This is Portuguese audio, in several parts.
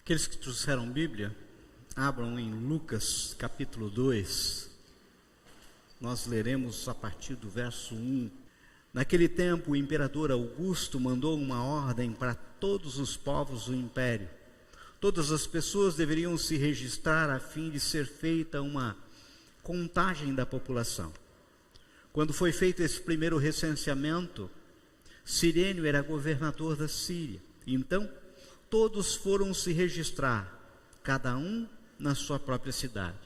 Aqueles que trouxeram Bíblia, abram em Lucas capítulo 2, nós leremos a partir do verso 1. Naquele tempo o imperador Augusto mandou uma ordem para todos os povos do império. Todas as pessoas deveriam se registrar a fim de ser feita uma contagem da população. Quando foi feito esse primeiro recenseamento, Cirênio era governador da Síria. Então, todos foram se registrar, cada um na sua própria cidade.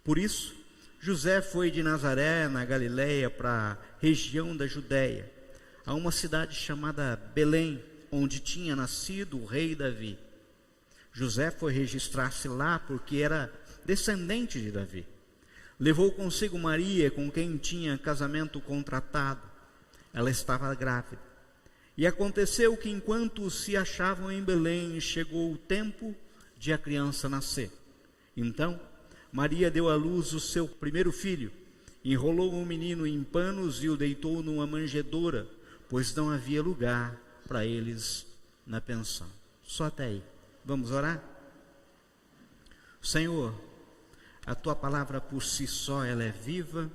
Por isso, José foi de Nazaré, na Galileia, para a região da Judéia, a uma cidade chamada Belém, onde tinha nascido o rei Davi. José foi registrar-se lá porque era descendente de Davi. Levou consigo Maria, com quem tinha casamento contratado. Ela estava grávida. E aconteceu que enquanto se achavam em Belém, chegou o tempo de a criança nascer. Então, Maria deu à luz o seu primeiro filho, enrolou o menino em panos e o deitou numa manjedoura, pois não havia lugar para eles na pensão. Só até aí. Vamos orar? Senhor, a Tua palavra por si só, ela é viva,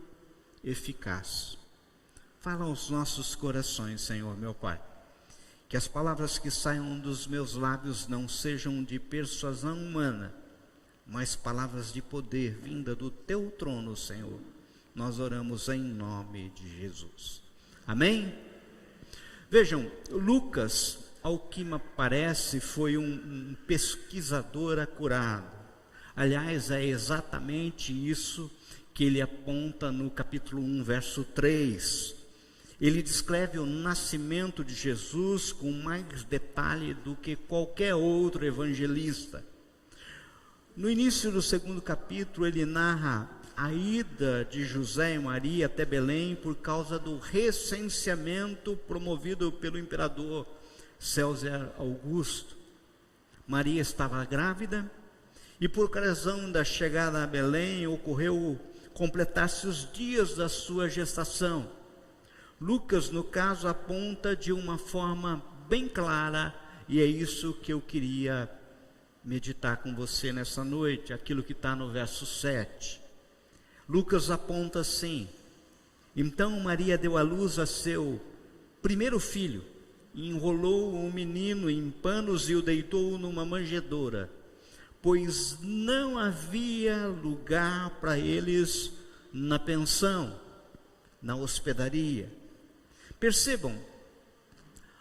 eficaz. Fala aos nossos corações, Senhor, meu Pai. Que as palavras que saiam dos meus lábios não sejam de persuasão humana, mas palavras de poder vinda do Teu trono, Senhor. Nós oramos em nome de Jesus. Amém? Vejam, Lucas, ao que me parece, foi um pesquisador acurado. Aliás, é exatamente isso que ele aponta no capítulo 1, verso 3. Ele descreve o nascimento de Jesus com mais detalhe do que qualquer outro evangelista. No início do segundo capítulo, ele narra a ida de José e Maria até Belém por causa do recenseamento promovido pelo imperador César Augusto. Maria estava grávida e por ocasião da chegada a Belém ocorreu completar-se os dias da sua gestação. Lucas, no caso, aponta de uma forma bem clara, e é isso que eu queria meditar com você nessa noite, aquilo que está no verso 7. Lucas aponta assim: então Maria deu à luz a seu primeiro filho, enrolou o menino em panos e o deitou numa manjedoura, pois não havia lugar para eles na pensão, na hospedaria. Percebam,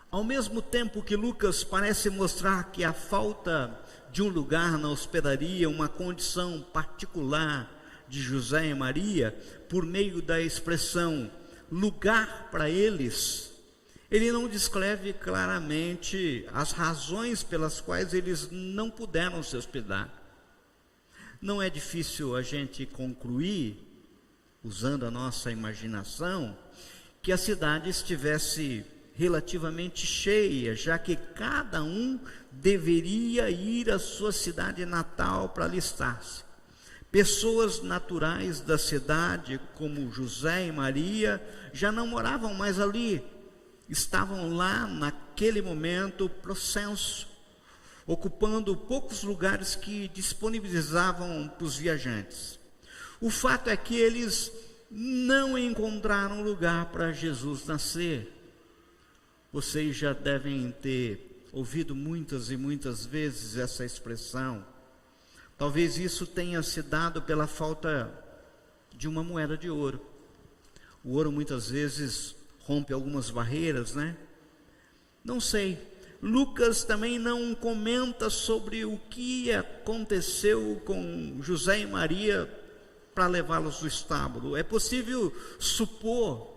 ao mesmo tempo que Lucas parece mostrar que a falta de um lugar na hospedaria, uma condição particular de José e Maria, por meio da expressão lugar para eles, ele não descreve claramente as razões pelas quais eles não puderam se hospedar. Não é difícil a gente concluir, usando a nossa imaginação, que a cidade estivesse relativamente cheia, já que cada um deveria ir à sua cidade natal para alistar-se. Pessoas naturais da cidade, como José e Maria, já não moravam mais ali, estavam lá naquele momento pro censo, ocupando poucos lugares que disponibilizavam para os viajantes. O fato é que eles não encontraram lugar para Jesus nascer. Vocês já devem ter ouvido muitas e muitas vezes essa expressão. Talvez isso tenha se dado pela falta de uma moeda de ouro. O ouro muitas vezes rompe algumas barreiras, né? Não sei. Lucas também não comenta sobre o que aconteceu com José e Maria para levá-los do estábulo. É possível supor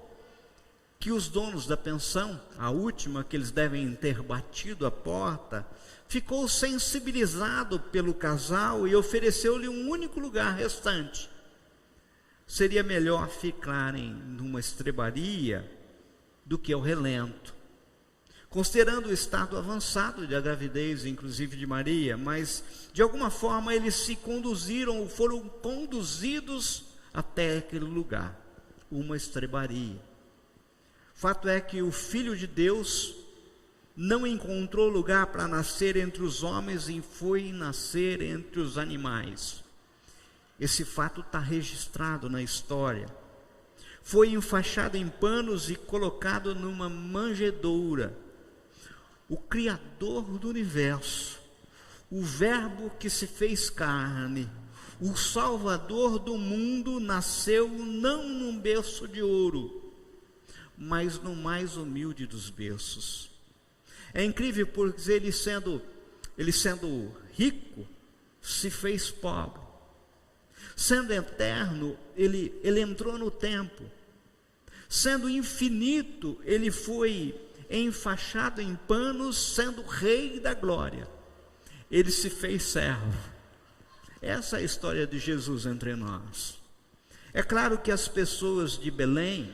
que os donos da pensão, a última que eles devem ter batido a porta, ficou sensibilizado pelo casal e ofereceu-lhe um único lugar restante. Seria melhor ficarem numa estrebaria do que ao relento. Considerando o estado avançado da gravidez, inclusive de Maria, mas de alguma forma eles se conduziram, ou foram conduzidos até aquele lugar, uma estrebaria. Fato é que o Filho de Deus não encontrou lugar para nascer entre os homens e foi nascer entre os animais. Esse fato está registrado na história. Foi enfaixado em panos e colocado numa manjedoura. O Criador do universo, o Verbo que se fez carne, o Salvador do mundo, nasceu não num berço de ouro, mas no mais humilde dos berços. É incrível porque ele sendo rico, se fez pobre. Sendo eterno, ele entrou no tempo. Sendo infinito, ele foi enfaixado em panos, sendo rei da glória. Ele se fez servo. Essa é a história de Jesus entre nós. É claro que as pessoas de Belém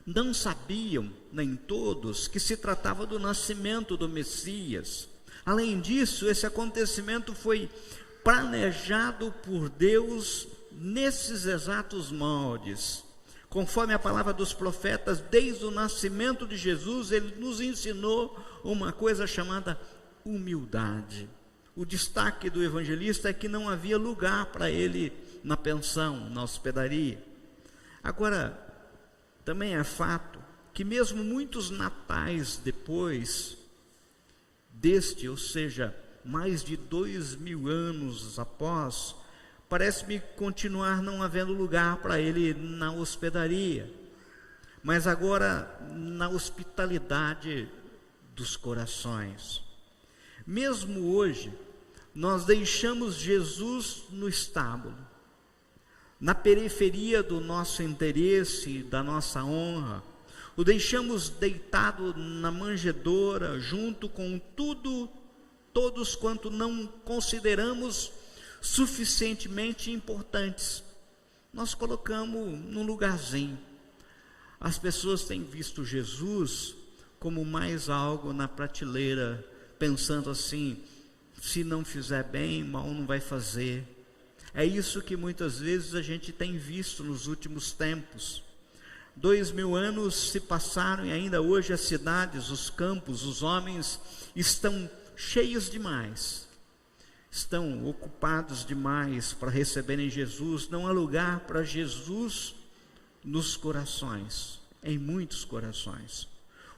não sabiam, nem todos, que se tratava do nascimento do Messias. Além disso, esse acontecimento foi planejado por Deus nesses exatos moldes. Conforme a palavra dos profetas, desde o nascimento de Jesus, ele nos ensinou uma coisa chamada humildade. O destaque do evangelista é que não havia lugar para ele na pensão, na hospedaria. Agora, também é fato que mesmo muitos natais depois deste, ou seja, mais de 2000 anos após, parece-me continuar não havendo lugar para ele na hospedaria, mas agora na hospitalidade dos corações. Mesmo hoje, nós deixamos Jesus no estábulo, na periferia do nosso interesse, da nossa honra, o deixamos deitado na manjedoura, junto com todos quanto não consideramos suficientemente importantes. Nós colocamos num lugarzinho. As pessoas têm visto Jesus como mais algo na prateleira, pensando assim: se não fizer bem, mal não vai fazer. É isso que muitas vezes a gente tem visto nos últimos tempos. 2000 anos se passaram e ainda hoje as cidades, os campos, os homens estão cheios demais, estão ocupados demais para receberem Jesus. Não há lugar para Jesus nos corações, em muitos corações.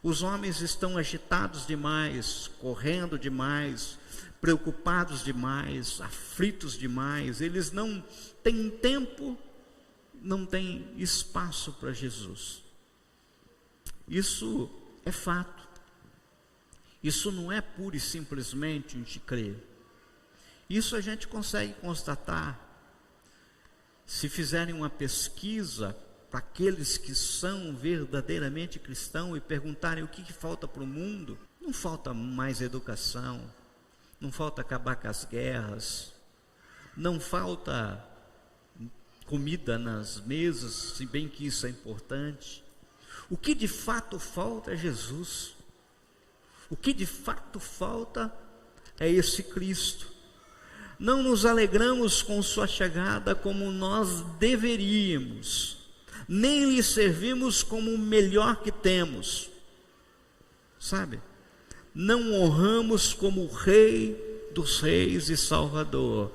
Os homens estão agitados demais, correndo demais, preocupados demais, aflitos demais. Eles não têm tempo, não têm espaço para Jesus. Isso é fato. Isso não é pura e simplesmente a gente crer. Isso a gente consegue constatar. Se fizerem uma pesquisa para aqueles que são verdadeiramente cristãos e perguntarem o que falta para o mundo, não falta mais educação, não falta acabar com as guerras, não falta comida nas mesas, se bem que isso é importante. O que de fato falta é Jesus. O que de fato falta é esse Cristo. Não nos alegramos com sua chegada como nós deveríamos, nem lhe servimos como o melhor que temos, sabe? Não honramos como o Rei dos Reis e Salvador,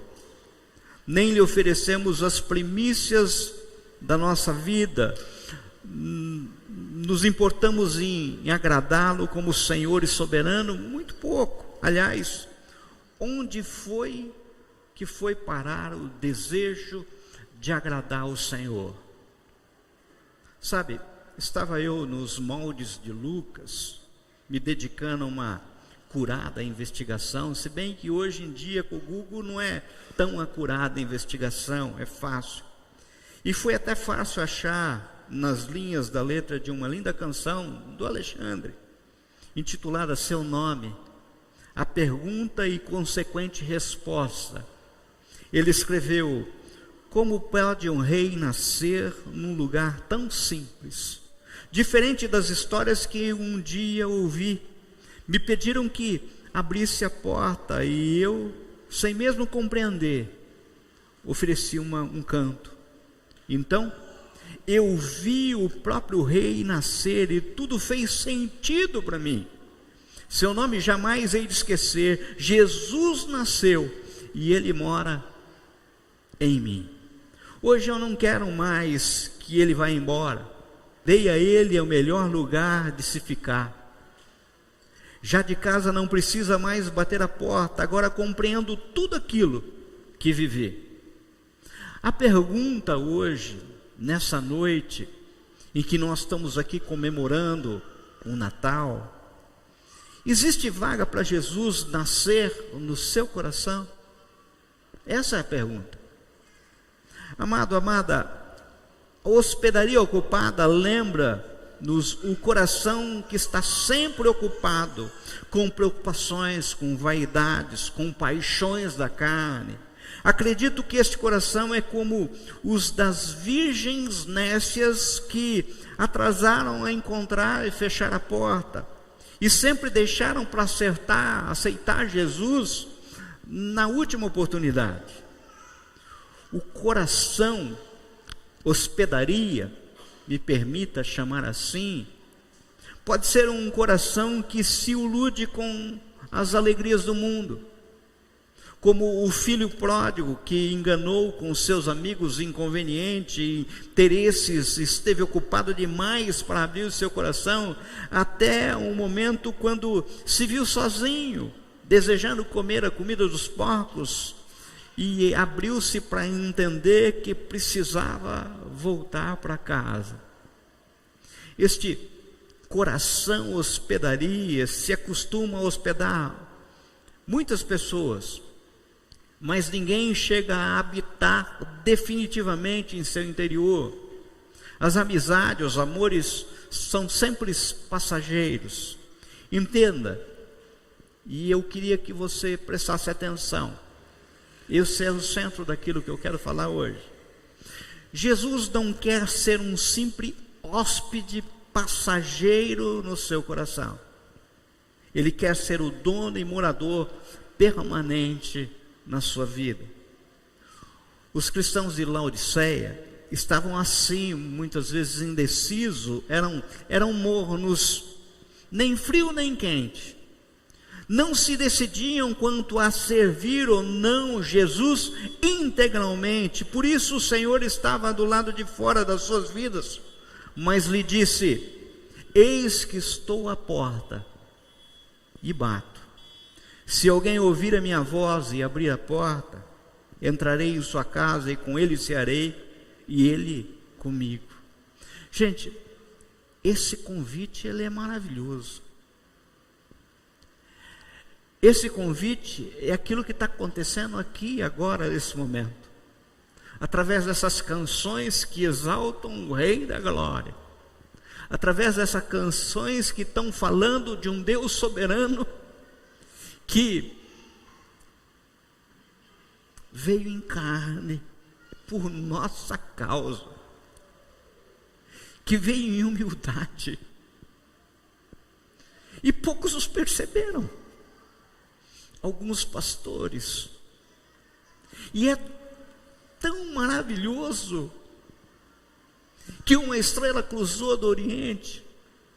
nem lhe oferecemos as primícias da nossa vida, nos importamos em agradá-lo como Senhor e soberano, muito pouco. Aliás, onde foi que foi parar o desejo de agradar o Senhor? Sabe, estava eu nos moldes de Lucas, me dedicando a uma acurada investigação, se bem que hoje em dia com o Google não é tão acurada a investigação, é fácil. E foi até fácil achar nas linhas da letra de uma linda canção do Alexandre, intitulada Seu Nome, a pergunta e consequente resposta. Ele escreveu: como pode um rei nascer num lugar tão simples? Diferente das histórias que um dia ouvi, me pediram que abrisse a porta e eu, sem mesmo compreender, ofereci um canto. Então, eu vi o próprio rei nascer e tudo fez sentido para mim. Seu nome jamais hei de esquecer. Jesus nasceu e ele mora em mim. Hoje eu não quero mais que ele vá embora. Dei a ele o melhor lugar de se ficar. Já de casa não precisa mais bater a porta, agora compreendo tudo aquilo que vivi. A pergunta hoje, nessa noite, em que nós estamos aqui comemorando o Natal, existe vaga para Jesus nascer no seu coração? Essa é a pergunta. Amado, amada, a hospedaria ocupada lembra-nos o coração que está sempre ocupado com preocupações, com vaidades, com paixões da carne. Acredito que este coração é como os das virgens nécias que atrasaram a encontrar e fechar a porta, e sempre deixaram para aceitar Jesus na última oportunidade. O coração hospedaria, me permita chamar assim, pode ser um coração que se ilude com as alegrias do mundo, como o filho pródigo que enganou com seus amigos inconvenientes e interesses, esteve ocupado demais para abrir o seu coração, até um momento quando se viu sozinho, desejando comer a comida dos porcos, e abriu-se para entender que precisava voltar para casa. Este coração hospedaria se acostuma a hospedar muitas pessoas, mas ninguém chega a habitar definitivamente em seu interior. As amizades, os amores são sempre passageiros. Entenda, e eu queria que você prestasse atenção. Esse é o centro daquilo que eu quero falar hoje. Jesus não quer ser um simples hóspede passageiro no seu coração. Ele quer ser o dono e morador permanente na sua vida. Os cristãos de Laodiceia estavam assim, muitas vezes indecisos, eram mornos, nem frio nem quente. Não se decidiam quanto a servir ou não Jesus integralmente. Por isso o Senhor estava do lado de fora das suas vidas, mas lhe disse: eis que estou à porta e bato. Se alguém ouvir a minha voz e abrir a porta, entrarei em sua casa e com ele cearei e ele comigo. Gente, esse convite ele é maravilhoso. Esse convite é aquilo que está acontecendo aqui agora, nesse momento, através dessas canções que exaltam o Rei da Glória, através dessas canções que estão falando de um Deus soberano, que veio em carne por nossa causa, que veio em humildade, e poucos os perceberam. Alguns pastores, e é tão maravilhoso que uma estrela cruzou do Oriente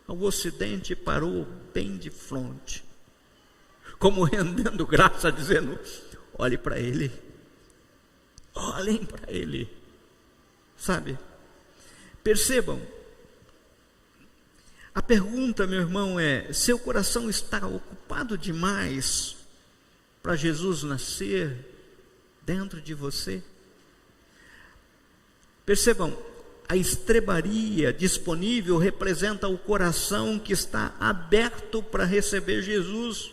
ao Ocidente e parou bem de frente, como rendendo graça, dizendo: olhe para ele, olhem para ele, sabe? Percebam, a pergunta, meu irmão, é: seu coração está ocupado demais para Jesus nascer dentro de você? Percebam, a estrebaria disponível representa o coração que está aberto para receber Jesus.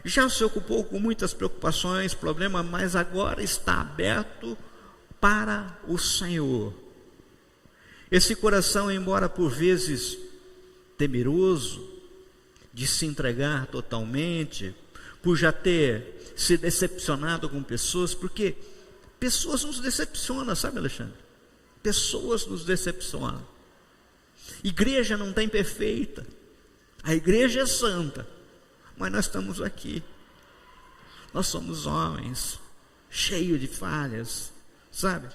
Já se ocupou com muitas preocupações, problemas, mas agora está aberto para o Senhor. Esse coração, embora por vezes temeroso de se entregar totalmente, por já ter se decepcionado com pessoas, porque pessoas nos decepcionam, sabe, Alexandre? Pessoas nos decepcionam. Igreja não tem perfeita, a igreja é santa, mas nós estamos aqui, nós somos homens, cheios de falhas, sabe?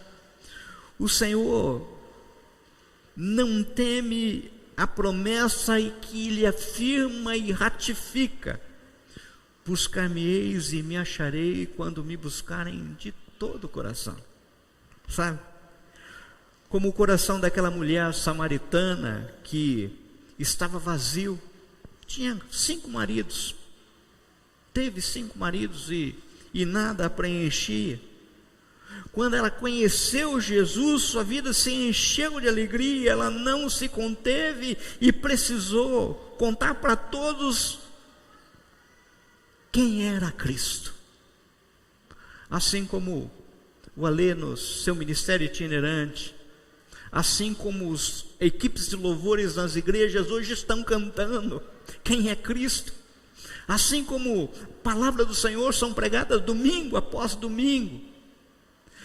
O Senhor não teme a promessa e que lhe afirma e ratifica: buscar-me-eis e me acharei quando me buscarem de todo o coração. Sabe? Como o coração daquela mulher samaritana que estava vazio, tinha 5 maridos, teve 5 maridos e nada a preenchia. Quando ela conheceu Jesus, sua vida se encheu de alegria, ela não se conteve e precisou contar para todos quem era Cristo. Assim como o Alê no seu ministério itinerante, assim como as equipes de louvores nas igrejas hoje estão cantando quem é Cristo, assim como a palavra do Senhor são pregadas domingo após domingo,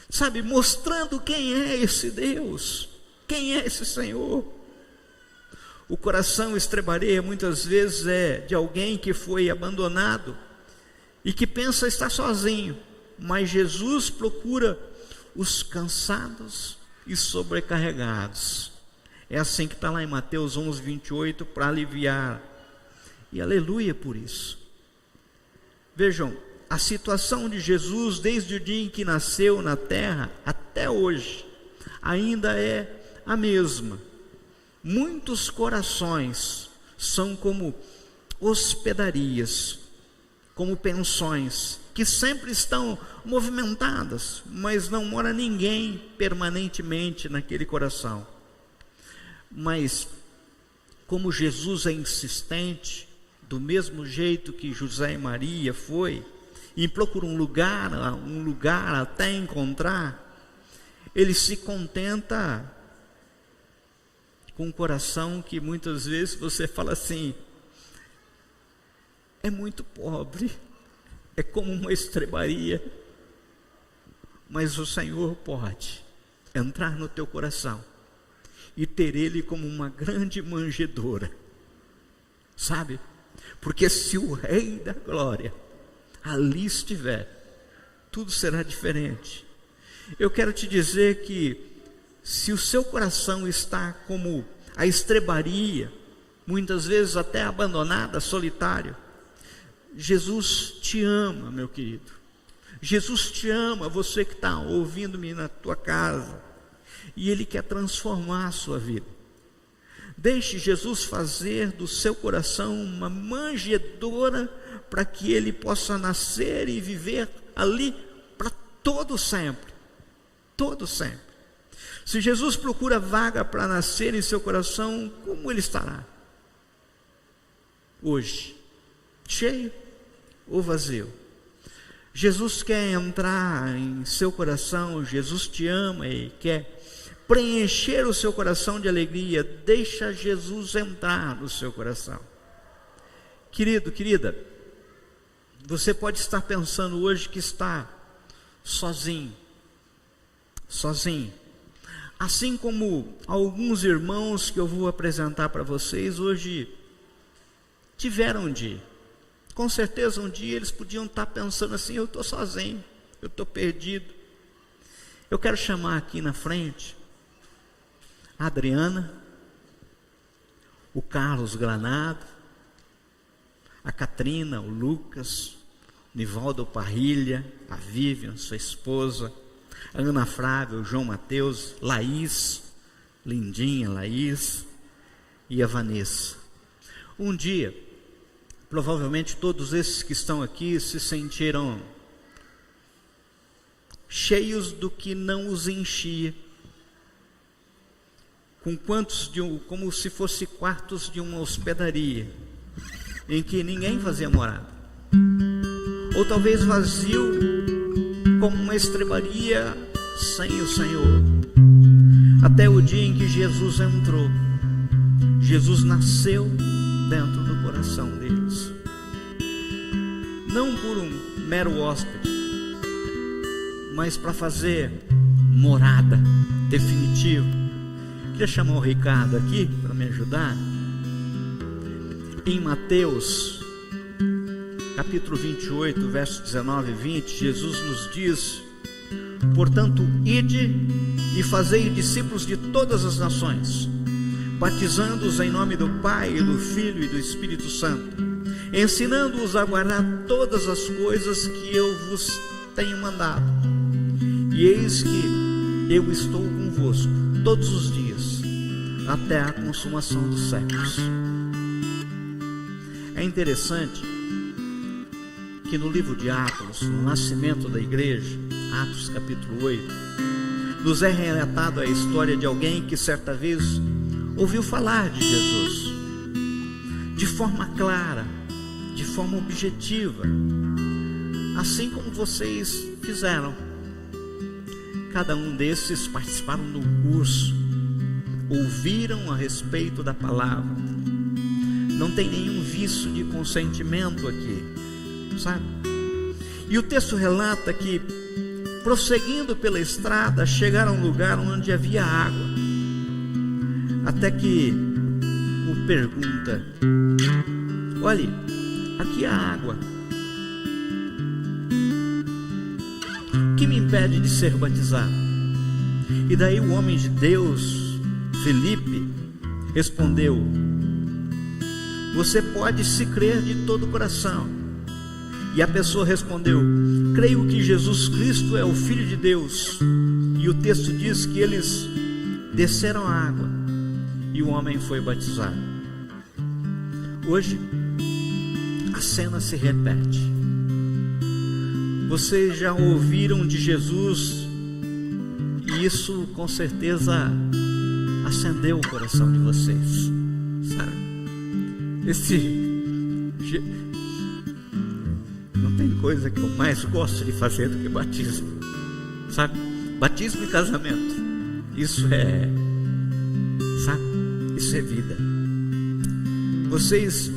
sabe, mostrando quem é esse Deus, quem é esse Senhor. O coração estrebareia muitas vezes é de alguém que foi abandonado e que pensa estar sozinho, mas Jesus procura os cansados e sobrecarregados. É assim que está lá em Mateus 11, 28, para aliviar. E aleluia por isso. Vejam, a situação de Jesus desde o dia em que nasceu na terra até hoje ainda é a mesma. Muitos corações são como hospedarias, como pensões, que sempre estão movimentadas, mas não mora ninguém permanentemente naquele coração. Mas como Jesus é insistente, do mesmo jeito que José e Maria foi, e procura um lugar até encontrar, ele se contenta com um coração que muitas vezes você fala assim: é muito pobre, é como uma estrebaria, mas o Senhor pode entrar no teu coração e ter ele como uma grande manjedoura, sabe? Porque se o Rei da Glória ali estiver, tudo será diferente. Eu quero te dizer que se o seu coração está como a estrebaria, muitas vezes até abandonada, solitário, Jesus te ama, meu querido. Jesus te ama, você que está ouvindo-me na tua casa, e Ele quer transformar a sua vida. Deixe Jesus fazer do seu coração uma manjedoura para que ele possa nascer e viver ali para todo sempre. Todo sempre. Se Jesus procura vaga para nascer em seu coração, como ele estará? Hoje, cheio ou vazio? Jesus quer entrar em seu coração, Jesus te ama e quer preencher o seu coração de alegria. Deixa Jesus entrar no seu coração. Querido, querida, você pode estar pensando hoje que está sozinho, assim como alguns irmãos que eu vou apresentar para vocês hoje tiveram um dia. Com certeza um dia eles podiam estar pensando assim: eu estou sozinho, eu estou perdido. Eu quero chamar aqui na frente a Adriana, o Carlos Granado, a Catrina, o Lucas, o Nivaldo Parrilha, a Vivian, sua esposa, a Ana Flávia, o João Mateus, Laís, lindinha Laís, e a Vanessa. Um dia, provavelmente todos esses que estão aqui se sentiram cheios do que não os enchia, com como se fosse quartos de uma hospedaria, em que ninguém fazia morada, ou talvez vazio, como uma estrebaria sem o Senhor, até o dia em que Jesus entrou. Jesus nasceu dentro do coração deles, não por um mero hóspede, mas para fazer morada definitiva. Queria chamar o Ricardo aqui para me ajudar. Em Mateus capítulo 28, versos 19 e 20, Jesus nos diz: portanto, ide e fazei discípulos de todas as nações, batizando-os em nome do Pai, e do Filho e do Espírito Santo, ensinando-os a guardar todas as coisas que eu vos tenho mandado. E eis que eu estou convosco todos os dias, até a consumação dos séculos. É interessante que no livro de Atos, no nascimento da igreja, Atos capítulo 8, nos é relatado a história de alguém que certa vez ouviu falar de Jesus, de forma clara, de forma objetiva, assim como vocês fizeram. Cada um desses participaram do curso, ouviram a respeito da palavra. Não tem nenhum vício de consentimento aqui, sabe? E o texto relata que, prosseguindo pela estrada, chegaram a um lugar onde havia água, até que o pergunta: olhe, aqui há água, que me impede de ser batizado? E daí o homem de Deus, Felipe, respondeu: você pode, se crer de todo o coração. E a pessoa respondeu: creio que Jesus Cristo é o Filho de Deus. E o texto diz que eles desceram a água e o homem foi batizado. Hoje a cena se repete. Vocês já ouviram de Jesus, e isso com certeza acendeu o coração de vocês, sabe? Não tem coisa que eu mais gosto de fazer do que batismo, sabe? Batismo e casamento, isso é, sabe? Isso é vida. Vocês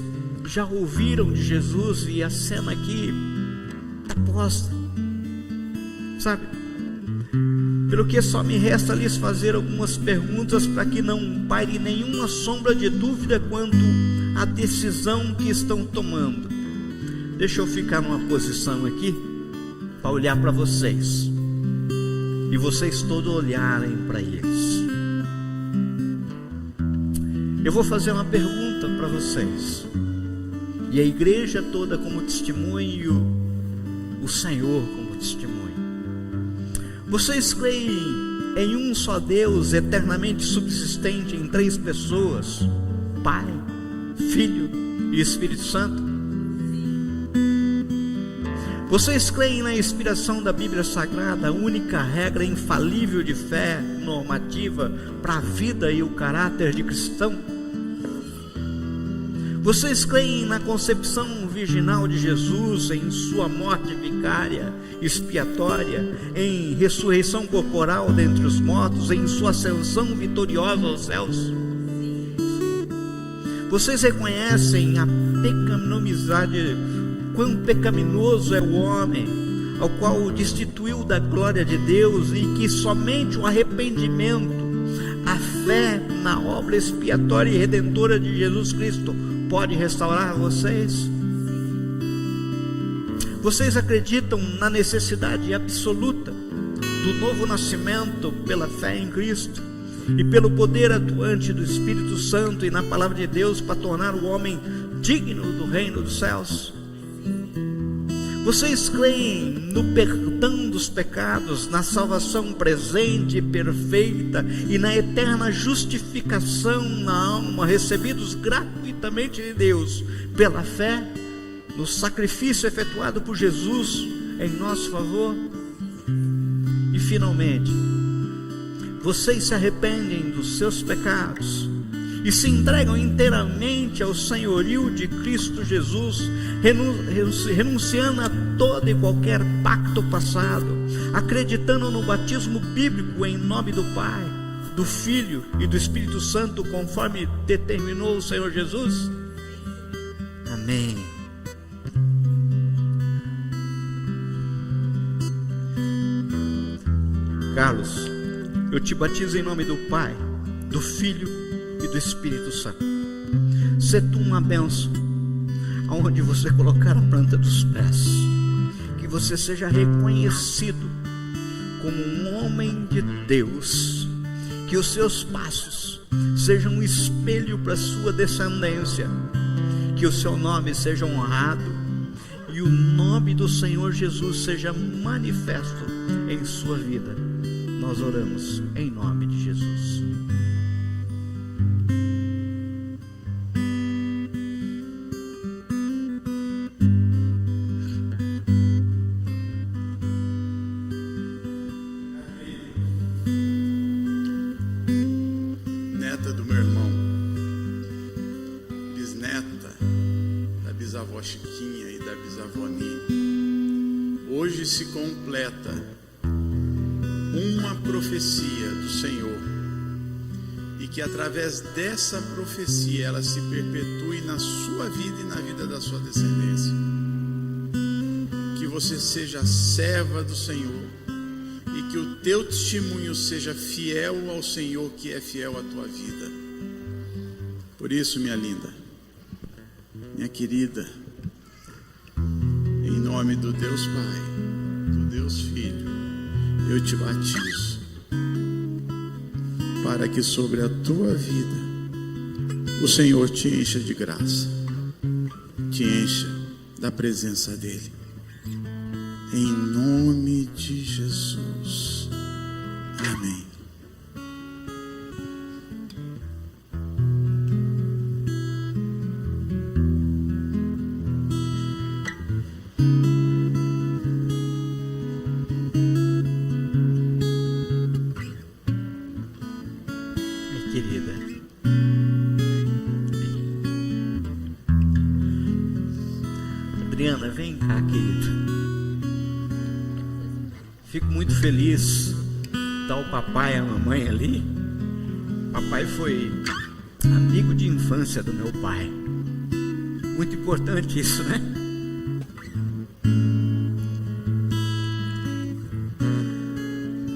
já ouviram de Jesus e a cena aqui está posta, sabe? Pelo que só me resta lhes fazer algumas perguntas para que não paire nenhuma sombra de dúvida quanto à decisão que estão tomando. Deixa eu ficar numa posição aqui para olhar para vocês e vocês todos olharem para eles. Eu vou fazer uma pergunta para vocês, e a igreja toda como testemunho, o Senhor como testemunho. Vocês creem em um só Deus eternamente subsistente em três pessoas: Pai, Filho e Espírito Santo? Vocês creem na inspiração da Bíblia Sagrada, a única regra infalível de fé normativa para a vida e o caráter de cristão? Vocês creem na concepção virginal de Jesus, em sua morte vicária, expiatória, em ressurreição corporal dentre os mortos, em sua ascensão vitoriosa aos céus? Vocês reconhecem a pecaminosidade, quão pecaminoso é o homem, ao qual destituiu da glória de Deus, e que somente o arrependimento, a fé na obra expiatória e redentora de Jesus Cristo pode restaurar vocês? Vocês acreditam na necessidade absoluta do novo nascimento pela fé em Cristo e pelo poder atuante do Espírito Santo e na palavra de Deus para tornar o homem digno do reino dos céus? Vocês creem no perdão dos pecados, na salvação presente e perfeita e na eterna justificação na alma, recebidos gratuitamente de Deus pela fé no sacrifício efetuado por Jesus em nosso favor? E finalmente, vocês se arrependem dos seus pecados e se entregam inteiramente ao senhorio de Cristo Jesus, renunciando a todo e qualquer pacto passado, acreditando no batismo bíblico em nome do Pai, do Filho e do Espírito Santo, conforme determinou o Senhor Jesus? Amém. Carlos, eu te batizo em nome do Pai, do Filho e do Espírito Santo. Sê tu uma bênção aonde você colocar a planta dos pés, que você seja reconhecido como um homem de Deus, que os seus passos seja um espelho para a sua descendência, que o seu nome seja honrado e o nome do Senhor Jesus seja manifesto em sua vida. Nós oramos em nome de Jesus. Neta do meu irmão, bisneta da bisavó Chiquinha e da bisavó Nini, hoje se completa uma profecia do Senhor, e que através dessa profecia ela se perpetue na sua vida e na vida da sua descendência. Que você seja serva do Senhor e que o teu testemunho seja fiel ao Senhor, que é fiel à tua vida. Por isso, minha linda, minha querida, em nome do Deus Pai, do Deus Filho, eu te batizo, para que sobre a tua vida o Senhor te encha de graça, te encha da presença dEle, em nome de Jesus, amém. Querida, Adriana, vem cá, querida. Fico muito feliz. Tá o papai e a mamãe ali. Papai foi amigo de infância do meu pai. Muito importante isso, né?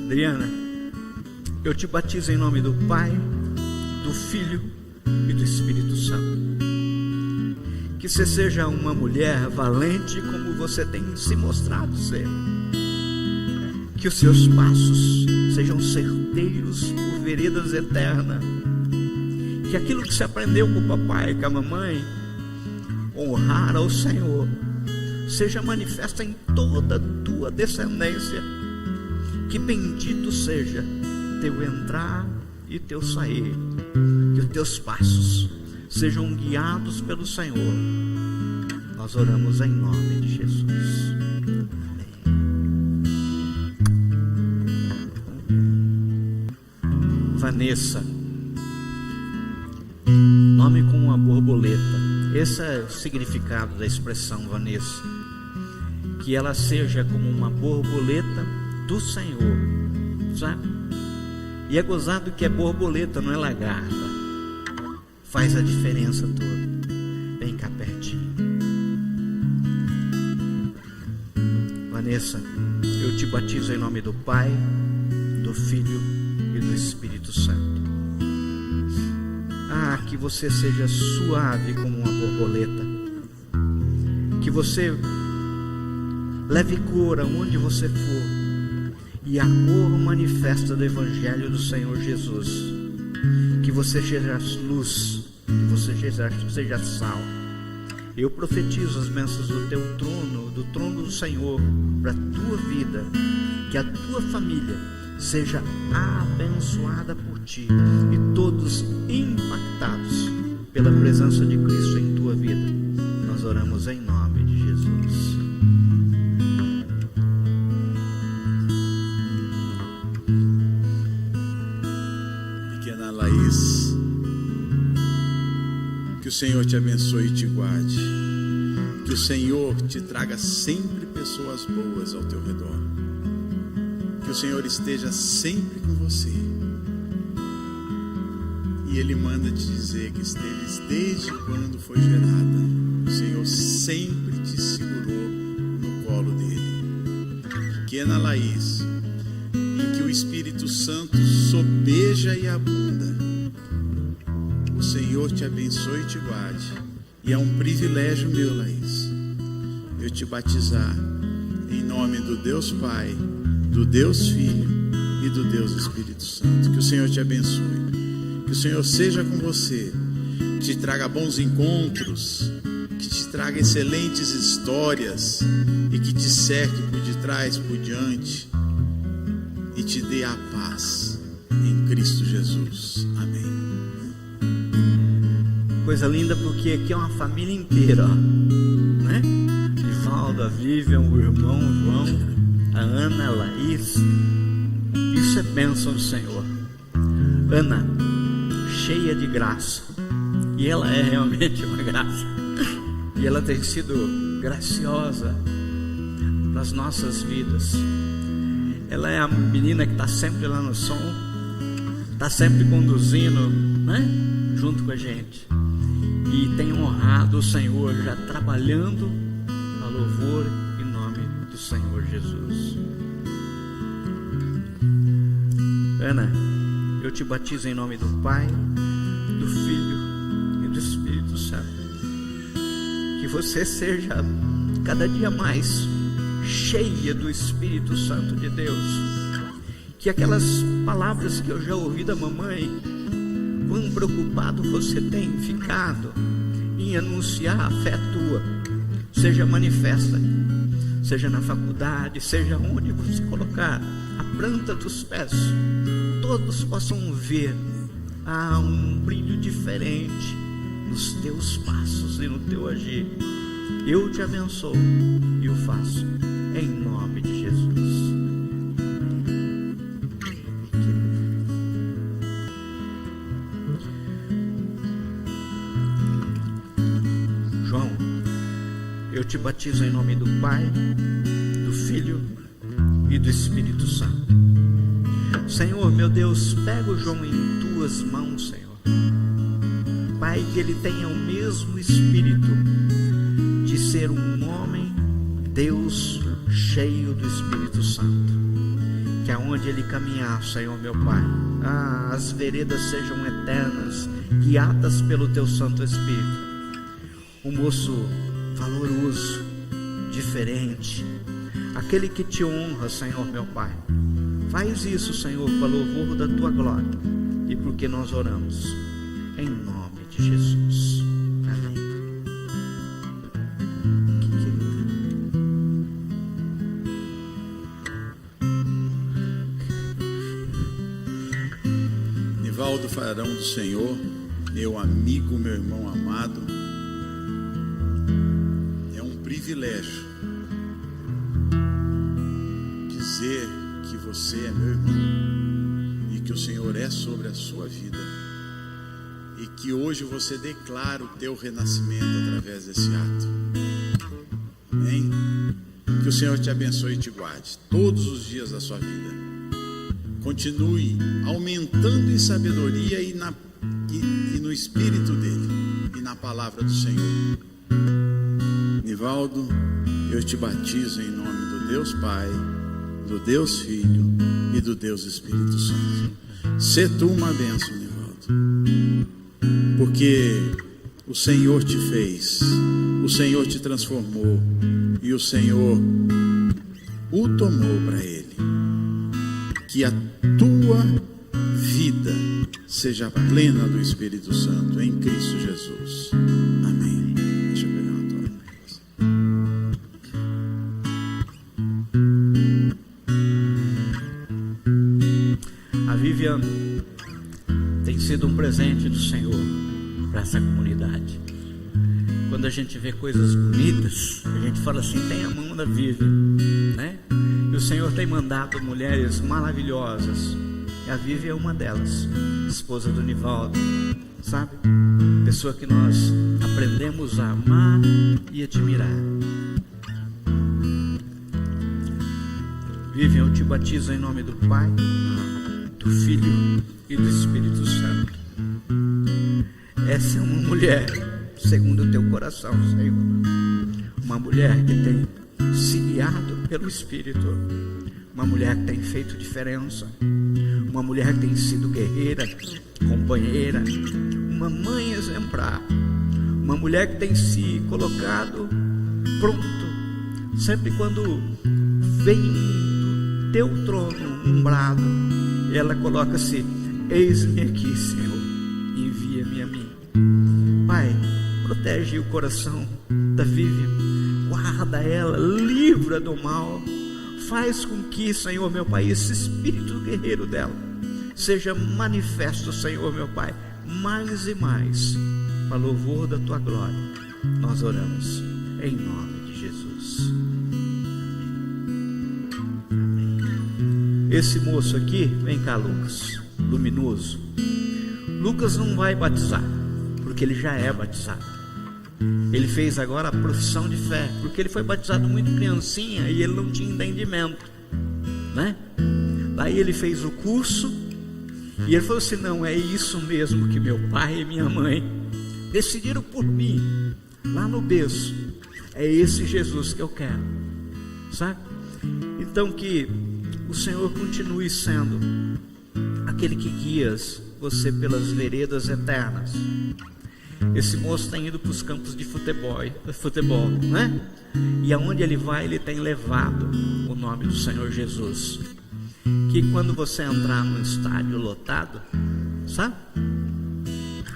Adriana, eu te batizo em nome do Pai, do Filho e do Espírito Santo. Que você seja uma mulher valente como você tem se mostrado ser. Que os seus passos sejam certeiros por veredas eternas. Que aquilo que você aprendeu com o papai e com a mamãe, honrar ao Senhor, seja manifesto em toda a tua descendência. Que bendito seja teu entrar e teu sair, que os teus passos sejam guiados pelo Senhor. Nós oramos em nome de Jesus. Amém. Vanessa, nome como uma borboleta. Esse é o significado da expressão Vanessa. Que ela seja como uma borboleta do Senhor, sabe? E é gozado que é borboleta, não é lagarta. Faz a diferença toda. Vem cá pertinho. Vanessa, eu te batizo em nome do Pai, do Filho e do Espírito Santo. Ah, que você seja suave como uma borboleta. Que você leve cor aonde você for. E a cor manifesta do Evangelho do Senhor Jesus. Que você seja luz, que você seja sal. Eu profetizo as bênçãos do teu trono, do trono do Senhor, para a tua vida. Que a tua família seja abençoada por ti e todos impactados pela presença de Cristo em tua vida. Nós oramos em nome de Jesus. Laís, que o Senhor te abençoe e te guarde, que o Senhor te traga sempre pessoas boas ao teu redor, que o Senhor esteja sempre com você, e Ele manda te dizer que estejas desde quando foi gerada, o Senhor sempre te segurou no colo dele. Pequena Laís, em que o Espírito Santo sobeja e abunda, o Senhor te abençoe e te guarde. E é um privilégio meu, Laís, eu te batizar em nome do Deus Pai, do Deus Filho e do Deus Espírito Santo. Que o Senhor te abençoe Que o Senhor seja com você, que te traga bons encontros, que te traga excelentes histórias e que te cerque por detrás, por diante e te dê a paz em Cristo Jesus. Amém. Coisa linda, porque aqui é uma família inteira, ó, né? Nivaldo, a Vivian, o irmão João, a Ana, a Laís. Isso é bênção do Senhor. Ana, cheia de graça, e ela é realmente uma graça, e ela tem sido graciosa nas nossas vidas. Ela é a menina que está sempre lá no som, está sempre conduzindo, né, junto com a gente, e tem honrado o Senhor, já trabalhando na louvor em nome do Senhor Jesus. Ana, eu te batizo em nome do Pai, do Filho e do Espírito Santo. Que você seja cada dia mais cheia do Espírito Santo de Deus. Que aquelas palavras que eu já ouvi da mamãe, quão preocupado você tem ficado em anunciar a fé tua, seja manifesta, seja na faculdade, seja onde você colocar a planta dos pés, todos possam ver um brilho diferente nos teus passos e no teu agir. Eu te abençoo e o faço em nome de Jesus. João, eu te batizo em nome do Pai, do Filho e do Espírito Santo. Senhor, meu Deus, pega o João em tuas mãos, Senhor. Pai, que ele tenha o mesmo espírito de ser um homem, Deus, cheio do Espírito Santo. Que aonde ele caminhar, Senhor, meu Pai, as veredas sejam eternas, guiadas pelo teu Santo Espírito. Um moço valoroso, diferente, aquele que te honra, Senhor, meu Pai. Faz isso, Senhor, para louvor da tua glória e porque nós oramos em nome de Jesus. Amém. Nivaldo Farão do Senhor, meu amigo, meu irmão amado, é um privilégio dizer que você é meu irmão e que o Senhor é sobre a sua vida e que hoje você declara o teu renascimento através desse ato. Amém? Que o Senhor te abençoe e te guarde todos os dias da sua vida. Continue aumentando em sabedoria e no Espírito dele e na palavra do Senhor. Nivaldo, eu te batizo em nome do Deus Pai, do Deus Filho e do Deus Espírito Santo. Sê tu uma bênção, Nivaldo, porque o Senhor te fez, o Senhor te transformou e o Senhor o tomou para Ele. Que a tua vida seja plena do Espírito Santo em Cristo Jesus. Amém. Deixa eu pegar uma toalha. A Vivian tem sido um presente do Senhor para essa comunidade. Quando a gente vê coisas bonitas, a gente fala assim, tem a mão da Vivian, né? E o Senhor tem mandado mulheres maravilhosas, e a Vivian é uma delas, esposa do Nivaldo, sabe? Pessoa que nós aprendemos a amar e admirar. Vivian, eu te batizo em nome do Pai, do Filho e do Espírito Santo. Essa é uma mulher segundo o teu coração, Senhor. Uma mulher que tem se guiado pelo Espírito. Uma mulher que tem feito diferença. Uma mulher que tem sido guerreira, companheira. Uma mãe exemplar. Uma mulher que tem se colocado pronto. Sempre quando vem do teu trono um brado, ela coloca-se, eis-me aqui, Senhor. protege o coração da Vivian, guarda ela, livra do mal, faz com que, Senhor meu Pai, esse espírito guerreiro dela seja manifesto, Senhor meu Pai, mais e mais, para louvor da Tua glória. Nós oramos em nome de Jesus. Amém. Esse moço aqui, vem cá, Lucas, luminoso. Lucas não vai batizar, porque ele já é batizado. Ele fez agora a profissão de fé, porque ele foi batizado muito criancinha e ele não tinha entendimento, né? Daí ele fez o curso e ele falou assim: não, é isso mesmo que meu pai e minha mãe decidiram por mim lá no berço, é esse Jesus que eu quero, sabe? Então que o Senhor continue sendo aquele que guia você pelas veredas eternas. Esse moço tem ido para os campos de futebol, né? E aonde ele vai, ele tem levado o nome do Senhor Jesus. Que quando você entrar num estádio lotado, sabe?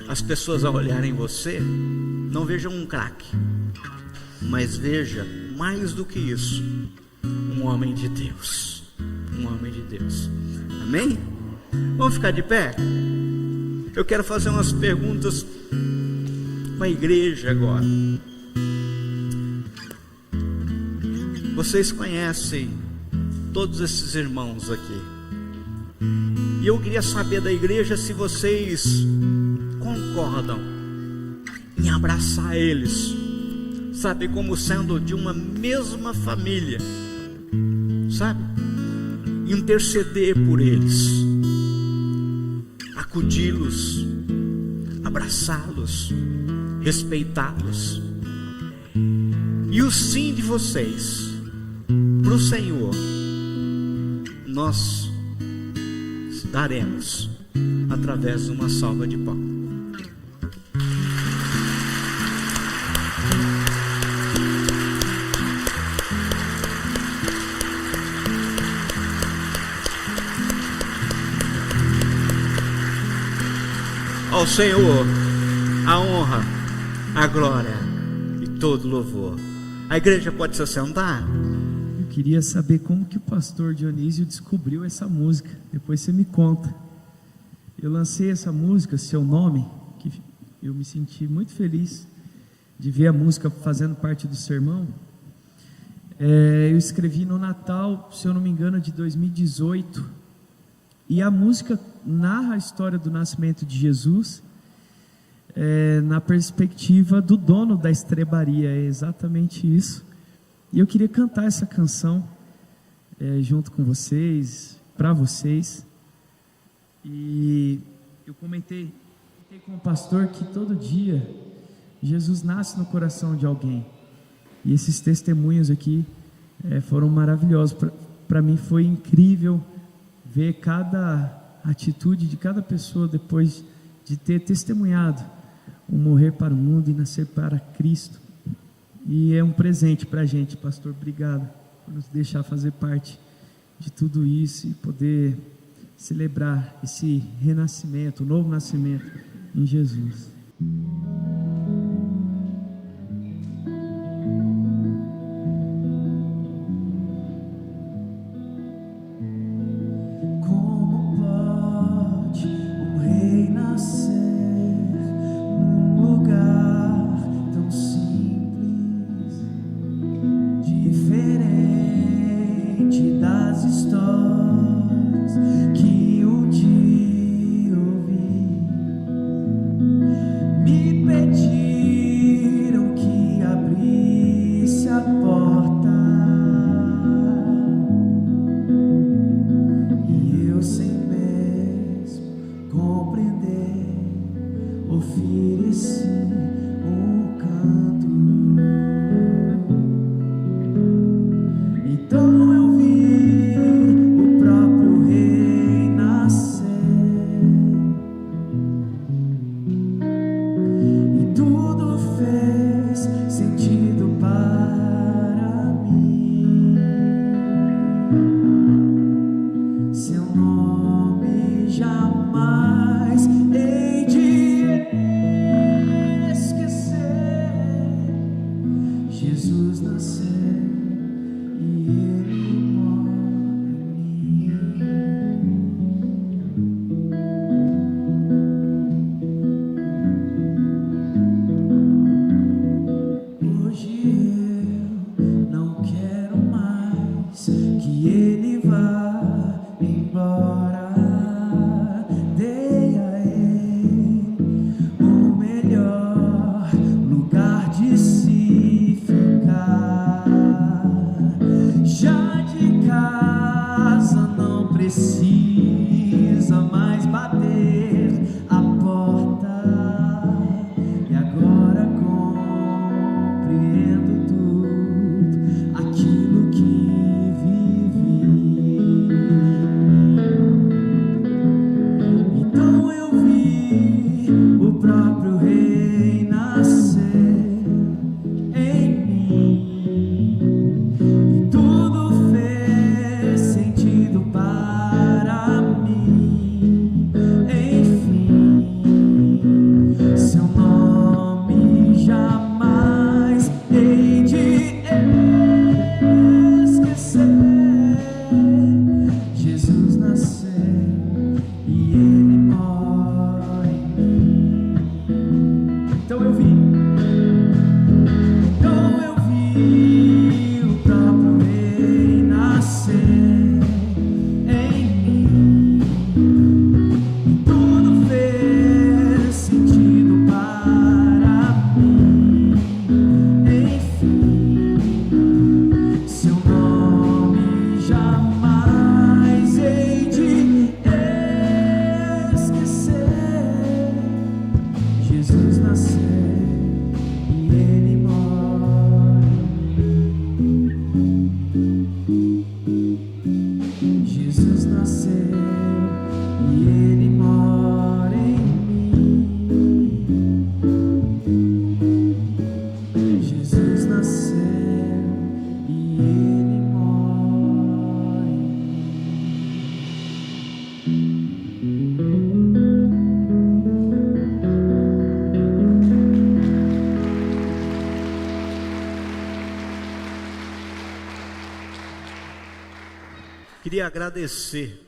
As pessoas ao olharem você, não vejam um craque, mas veja, mais do que isso, um homem de Deus. Um homem de Deus. Amém? Vamos ficar de pé? Eu quero fazer umas perguntas para a igreja agora. Vocês conhecem todos esses irmãos aqui, e eu queria saber da igreja se vocês concordam em abraçar eles, sabe, como sendo de uma mesma família, sabe, interceder por eles, acudi-los, abraçá-los, respeitá-los. E o sim de vocês para o Senhor nós daremos através de uma salva de palmas. Ao Senhor a honra, a glória e todo louvor. A igreja pode se assentar? Eu queria saber como que o pastor Dionísio descobriu essa música. Depois você me conta. Eu lancei essa música, Seu Nome, que eu me senti muito feliz de ver a música fazendo parte do sermão. Eu escrevi no Natal, se eu não me engano, de 2018. E a música narra a história do nascimento de Jesus, na perspectiva do dono da estrebaria. É exatamente isso. E eu queria cantar essa canção junto com vocês, para vocês. E eu comentei com o pastor que todo dia Jesus nasce no coração de alguém. E esses testemunhos aqui foram maravilhosos. Para mim foi incrível ver cada atitude de cada pessoa depois de ter testemunhado o morrer para o mundo e nascer para Cristo. E é um presente para a gente, pastor. Obrigado por nos deixar fazer parte de tudo isso e poder celebrar esse renascimento, o novo nascimento em Jesus. Que um dia ouvi Jesus nasceu e Ele mora em mim. Hoje eu não quero mais que Ele vá embora. Dei a Ele o melhor lugar de se ficar. Já de casa não precisa mais bater a porta. E agora compreendo tudo aquilo que vivi. Então eu vi o próprio Rei nascer em mim, e tudo fez sentido para mim. Enfim, seu nome jamais hei de esquecer. Jesus nasceu e Ele mora em mim. Então eu vi o próprio Rei nascer em mim, e tudo fez sentido para mim. Enfim, seu nome jamais hei de esquecer. Jesus nasceu e Ele mora em mim. Jesus nasceu e Ele mora em mim. Jesus nasceu e Ele mora em Queria agradecer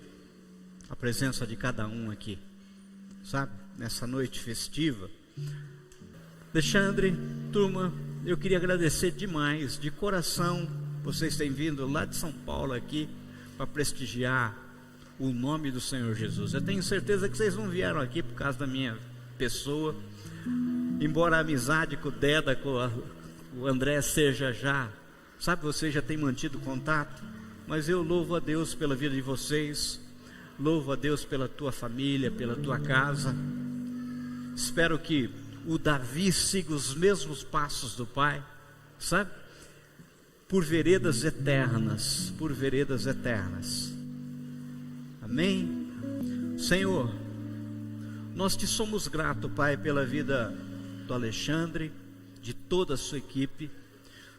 a presença de cada um aqui, sabe, nessa noite festiva. Alexandre, turma, eu queria agradecer demais, de coração, vocês têm vindo lá de São Paulo aqui para prestigiar o nome do Senhor Jesus. Eu tenho certeza que vocês não vieram aqui por causa da minha pessoa, embora a amizade com o Deda, com o André seja já, sabe, vocês já têm mantido contato. Mas eu louvo a Deus pela vida de vocês, louvo a Deus pela tua família, pela tua casa. Espero que o Davi siga os mesmos passos do pai, sabe? Por veredas eternas, por veredas eternas. Amém? Senhor, nós te somos gratos, Pai, pela vida do Alexandre, de toda a sua equipe.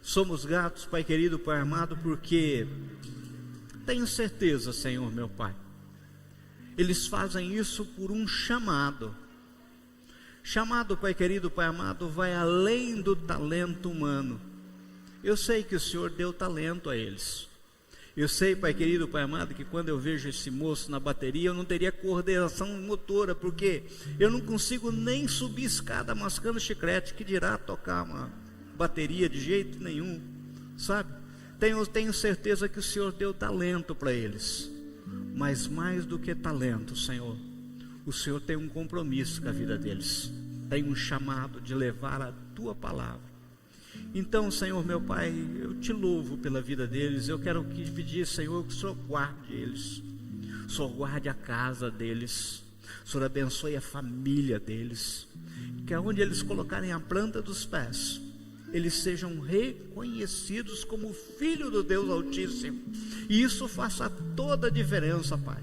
Somos gratos, Pai querido, Pai amado, porque tenho certeza, Senhor meu Pai, eles fazem isso por um chamado. Chamado, Pai querido, Pai amado, vai além do talento humano. Eu sei que o Senhor deu talento a eles. Eu sei, Pai querido, Pai amado, que quando eu vejo esse moço na bateria, eu não teria coordenação motora, porque eu não consigo nem subir escada mascando chiclete, que dirá tocar uma bateria de jeito nenhum, sabe? Tenho certeza que o Senhor deu talento para eles, mas mais do que talento, Senhor, o Senhor tem um compromisso com a vida deles, tem um chamado de levar a tua palavra. Então, Senhor meu Pai, eu te louvo pela vida deles. Eu quero pedir, Senhor, que o Senhor guarde eles, o Senhor guarde a casa deles, o Senhor abençoe a família deles, que aonde eles colocarem a planta dos pés, eles sejam reconhecidos como filho do Deus Altíssimo, e isso faça toda a diferença, Pai.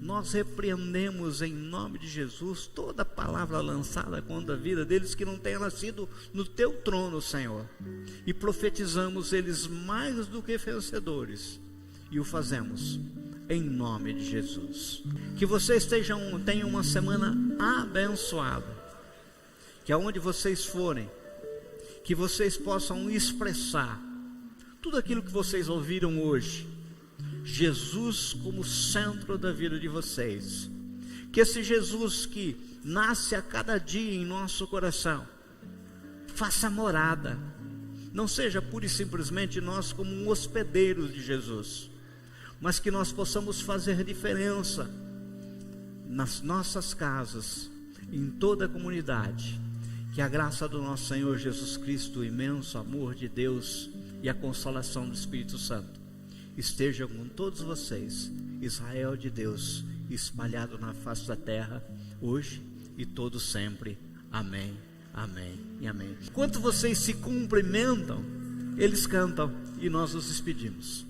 Nós repreendemos em nome de Jesus toda palavra lançada contra a vida deles que não tenha nascido no teu trono, Senhor, e profetizamos eles mais do que vencedores, e o fazemos em nome de Jesus. Que vocês tenham uma semana abençoada, que aonde vocês forem, que vocês possam expressar tudo aquilo que vocês ouviram hoje, Jesus como centro da vida de vocês. Que esse Jesus que nasce a cada dia em nosso coração faça morada, não seja pura e simplesmente nós como um hospedeiro de Jesus, mas que nós possamos fazer diferença nas nossas casas, em toda a comunidade. Que a graça do nosso Senhor Jesus Cristo, o imenso amor de Deus e a consolação do Espírito Santo estejam com todos vocês, Israel de Deus, espalhado na face da terra, hoje e todo sempre. Amém, amém e amém. Enquanto vocês se cumprimentam, eles cantam e nós nos despedimos.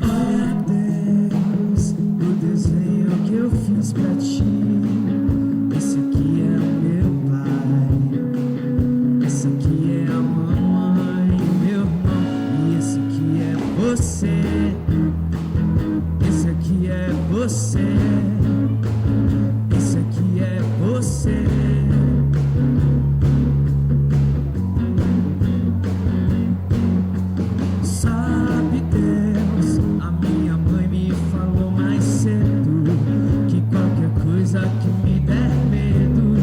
Olha Deus, o desenho que eu fiz pra ti. Esse aqui é o meu pai, esse aqui é a mamãe, meu irmão, e esse aqui é você. Esse aqui é você. Esse aqui é você. Sabe Deus, a minha mãe me falou mais cedo que qualquer coisa que me der medo,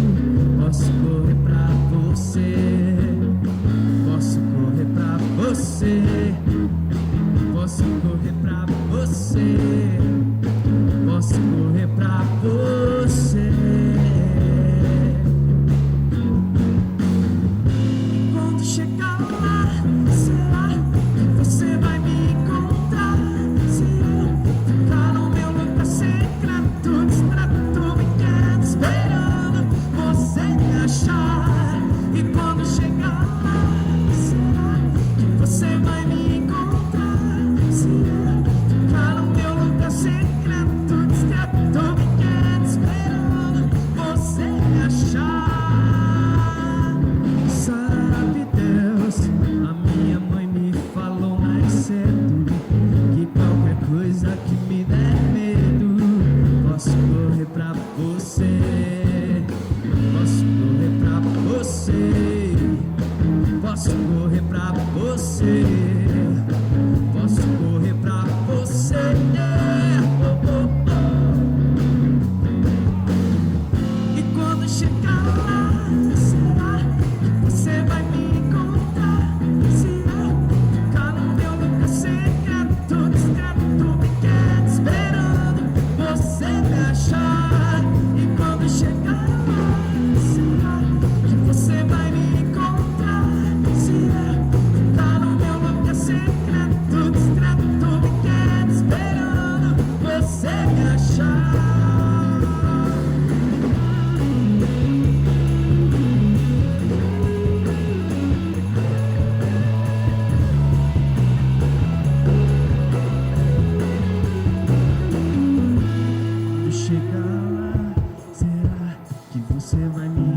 posso correr pra você, posso correr pra você, posso correr pra você, posso correr pra você. E quando chegar lá, será que você vai me encontrar? Se eu ficar no meu lugar secreto, distrato, me quieto, esperando você me achar. E quando chegar lá, será que você vai me encontrar? Se eu ficar no meu lugar secreto, distrato, me quieto, esperando você me achar. Sabe Deus, a minha mãe me falou mais cedo que qualquer coisa que me der medo, posso correr pra você, posso correr pra você, posso correr pra você, posso correr pra você. Oh, oh, oh. E quando chegar lá, será que você vai me encontrar? Se eu ficar no meu lugar secreto, discreto, me quieto, esperando você me achar. E quando chegar lá, será que você vai me encontrar? Se eu ficar no meu lugar secreto, discreto, me quieto, esperando você me achar. Quando chegar lá, será que você vai me